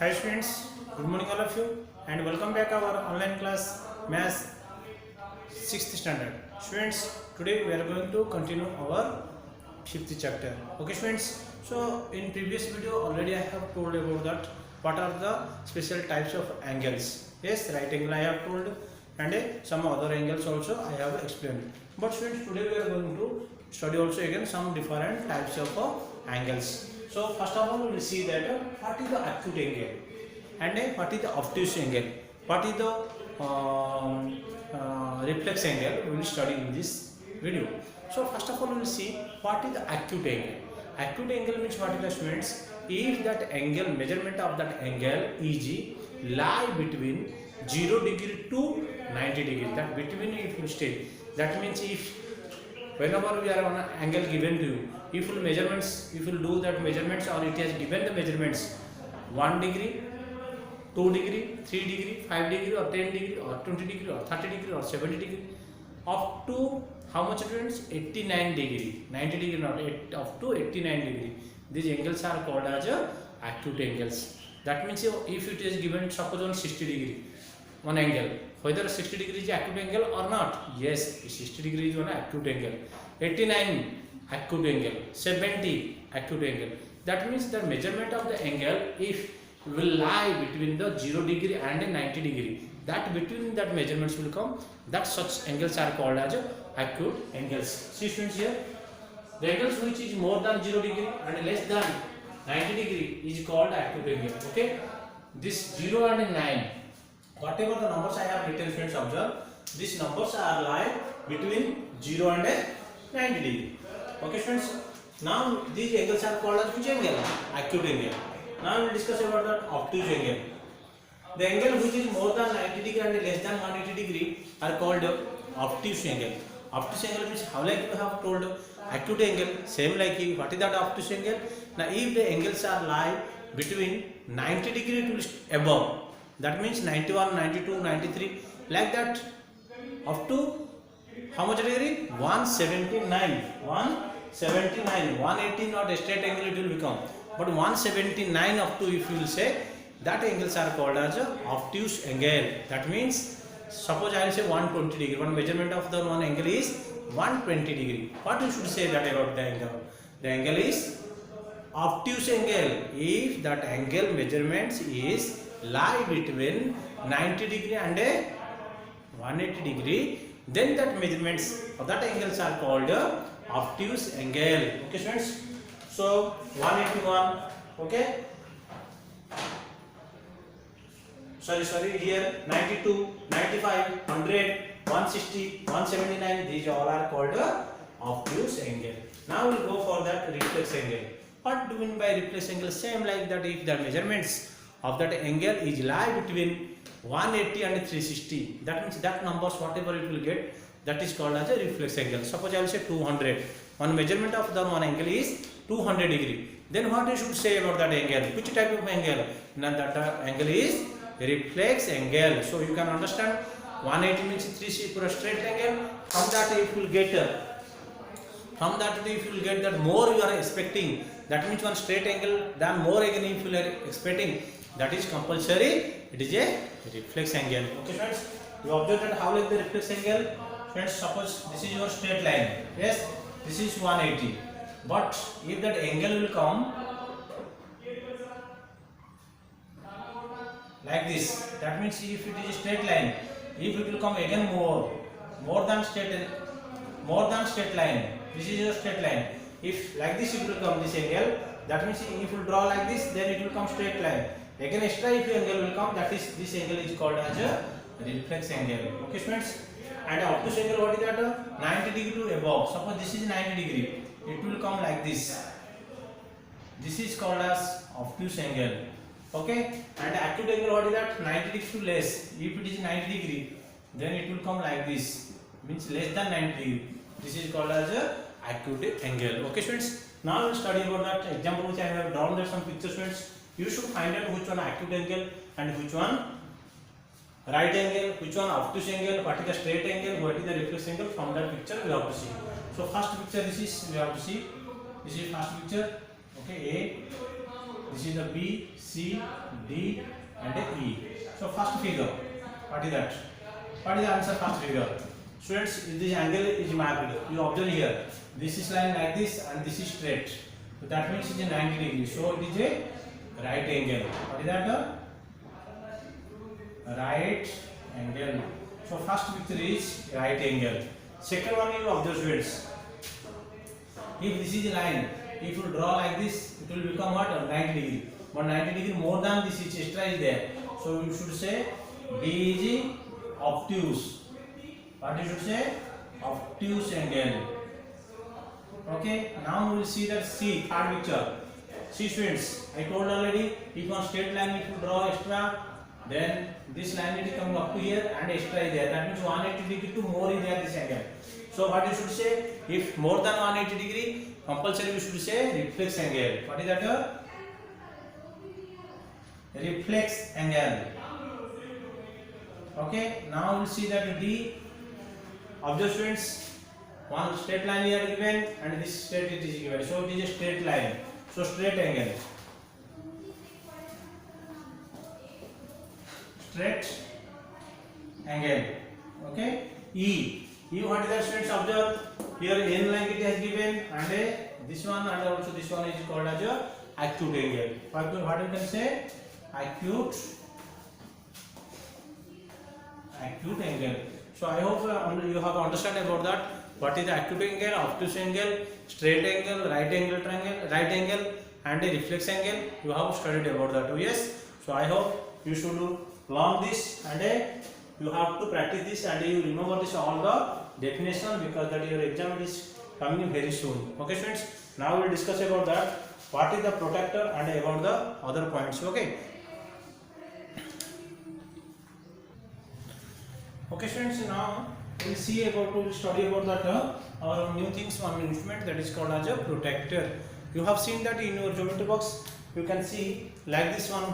Hi students, good morning all of you and welcome back our online class Maths 6th standard. Students, today we are going to continue our 5th chapter. Okay students, so in previous video already I have told about that what are the special types of angles. Yes, right angle I have told and some other angles also I have explained. But students, today we are going to study also again some different types of angles. So first of all we will see that what is the acute angle and what is the obtuse angle, what is the reflex angle, we will study in this video. So first of all we will see what is the acute angle. Acute angle means what is the students, if that angle, measurement of that angle EG lie between 0 degree to 90 degree, that between it will stay. That means if whenever we are on an angle given to you, if you measurements, if you do that measurements or it has given the measurements 1 degree, 2 degree, 3 degree, 5 degree or 10 degree or 20 degree or 30 degree or 70 degree up to how much students, 89 degree, 90 degree not, up to 89 degree. These angles are called as acute angles. That means if it is given suppose on 60 degree, one angle, whether 60 degree is acute angle or not, yes, 60 degree is one acute angle, 89 acute angle, 70 acute angle. That means the measurement of the angle if will lie between the 0 degree and 90 degree, that between that measurements will come, that such angles are called as acute angles. See students here, the angles which is more than 0 degree and less than 90 degree is called acute angle. Okay, this 0 and 9, whatever the numbers I have written, students observe, these numbers are lie between 0 and 90 degree. Okay students, now these angles are called as which angle? Acute angle. Now we will discuss about that obtuse angle. The angle which is more than 90 degree and less than 180 degree are called obtuse angle. Obtuse angle means how like you have told acute angle, same like what is that obtuse angle? Now if the angles are lie between 90 degree to above, that means 91, 92, 93 like that up to how much degree? 179, 180 not a straight angle it will become, but 179 up to, if you will say, that angles are called as obtuse angle. That means suppose I will say 120 degree, one measurement of the one angle is 120 degree. What you should say that about the angle? The angle is obtuse angle if that angle measurements is lie between 90 degree and 180 degree, then that measurements of that angles are called obtuse angle. Okay students, so 181, okay, sorry here 92, 95, 100, 160, 179, these all are called obtuse angle. Now we will go for that reflex angle. What do you mean by reflex angle? Same like that, if the measurements of that angle is lie between 180 and 360, that means that numbers whatever it will get, that is called as a reflex angle. Suppose I will say 200, one measurement of the one angle is 200 degree, then what you should say about that angle? Which type of angle? Now that angle is reflex angle. So you can understand 180 means 360 for a straight angle. From that if you will get that more you are expecting, that means one straight angle, then more again if you are expecting, that is compulsory, it is a reflex angle. Okay friends, you observe that how like the reflex angle. Friends, suppose this is your straight line, yes, this is 180, but if that angle will come like this, that means if it is a straight line, if it will come again more than straight line, this is your straight line, if like this it will come this angle, that means if you draw like this, then it will come straight line. Again extra if angle will come, that is this angle is called as a reflex angle. Okay friends, and obtuse angle what is that? 90 degree to above. Suppose this is 90 degree, it will come like this. This is called as obtuse angle. Okay, and acute angle what is that? 90 degree to less. If it is 90 degree, then it will come like this, means less than 90 degree. This is called as a acute angle. Okay students, now we will study about that example which I have drawn there some pictures. Students, you should find out which one acute angle and which one right angle, which one obtuse angle, what is the straight angle, what is the reflex angle. From that picture we have to see. So first picture this is we have to see. This is first picture. Okay, A This is the B, C, D and a E. So first figure, what is that? What is the answer first figure? Students, this angle is mapped. You observe here. This is line like this and this is straight. So that means it is 90 degrees. So it is a right angle. What is that? Right angle. So first picture is right angle. Second one you observe, students. If this is a line, if you draw like this, it will become what? 90 degree. But 90 degree more than this is extra is there. So you should say B is obtuse. What you should say? Obtuse angle. Okay. Now we will see that C, third picture. See students, I told already, if on straight line if you draw extra, then this line is coming up to here and extra is there. That means 180 degree to more is there this angle. So what you should say? If more than 180 degree, compulsory you should say reflex angle. What is that? Reflex angle. Okay. Now we will see that D. Observe students, one straight line here given and this straight it is given. So it is a straight line. So straight angle. Straight angle. Okay. E. What is that, students? Observe here n line it has given and this one and also this one is called as a acute angle. What you can say? Acute angle. So I hope you have understood about that. What is the acute angle, obtuse angle, straight angle, right angle and a reflex angle. You have studied about that. Yes. So I hope you should learn this and you have to practice this and you remember this all the definition because that your exam is coming very soon. Okay students. Now we will discuss about that. What is the protector and about the other points. Okay. Okay students, now we will study about that our new things, one instrument that is called as a protector. You have seen that in your geometry box. You can see like this one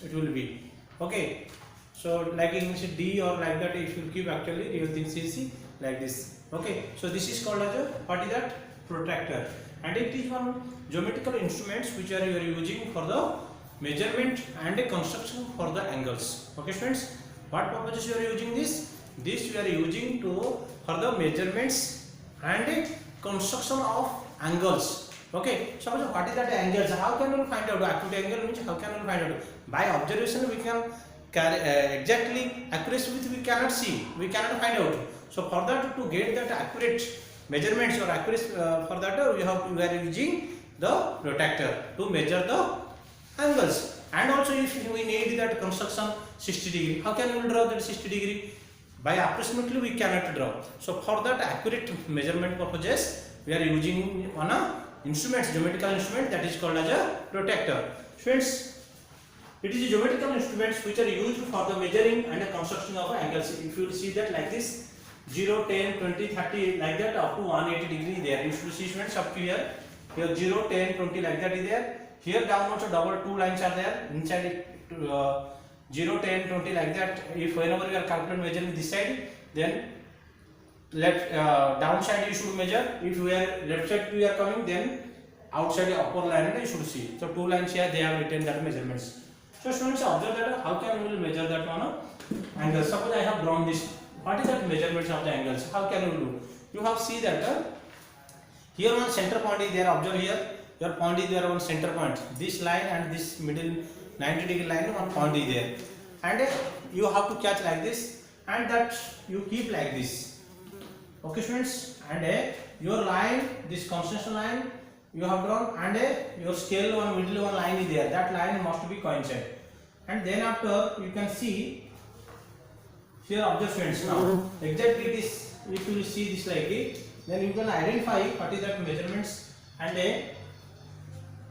it will be. Okay. So like in D or like that, if you keep actually you will think see like this. Okay. So this is called as a what is that? Protector. And it is one geometrical instruments which you are using for the measurement and construction for the angles. Okay students. What purposes you are using this? This we are using for the measurements and construction of angles. Okay. So what is that angles? How can we find out? Acute angle means how can we find out? By observation we can exactly accuracy with we cannot see. We cannot find out. So for that to get that accurate measurements or accuracy for that we are using the protector to measure the angles. And also if we need that construction 60 degree, how can we draw that 60 degree? By approximately we cannot draw. So for that accurate measurement purposes, we are using one instruments, geometrical instrument that is called as a protector. Students, it is a geometrical instruments which are used for the measuring and the construction of angles. If you see that like this, 0, 10, 20, 30 like that up to 180 degree there. You should see students up to here. Here 0, 10, 20 like that is there. Here down also double two lines are there. Inside it 0, 10, 20 like that. If whenever you are calculating measuring this side, then left down side you should measure. If you are left side you are coming, then outside upper line you should see. So two lines here they have written that measurements. So students observe that how can we measure that one angle. Suppose I have drawn this. What is that measurements of the angles? How can we do? You have see that here one center point is there. Observe here. Your point is there on center point. This line and this middle 90 degree line, one point is there. And you have to catch like this and that you keep like this. Okay students. And your line, this construction line you have drawn and your scale one middle one line is there. That line must be coincident. And then after you can see here observe students now exactly this. If you see this like it, then you can identify what is that measurements and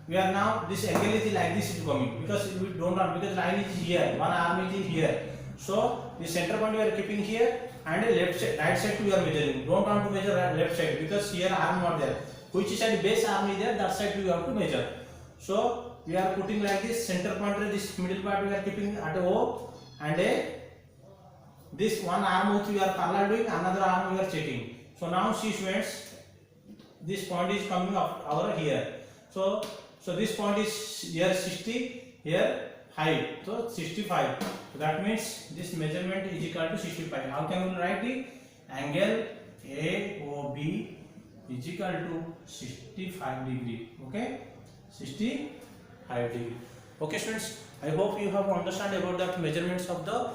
we are now this angle is like this is coming because we don't know because line is here, one arm is here. So the center point we are keeping here and left side, right side we are measuring. Don't want to measure left side because here arm not there. Which side base arm is there, that side we have to measure. So we are putting like this center point, this middle part we are keeping at O and this one arm which we are parallel doing, another arm we are checking. So now see students, this point is coming up over here. So So this point is here 60, here height, so 65. So that means this measurement is equal to 65. How can we write the angle AOB is equal to 65 degree? Okay, 65 degree. Okay students, I hope you have understand about the measurements of the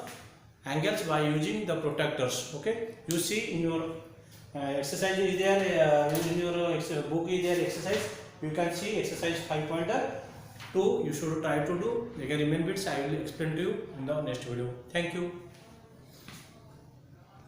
angles by using the protractors. Okay, you see in your exercise is there, in your book is there exercise. You can see exercise 5.2. You should try to do. Again, remain bits I will explain to you in the next video. Thank you.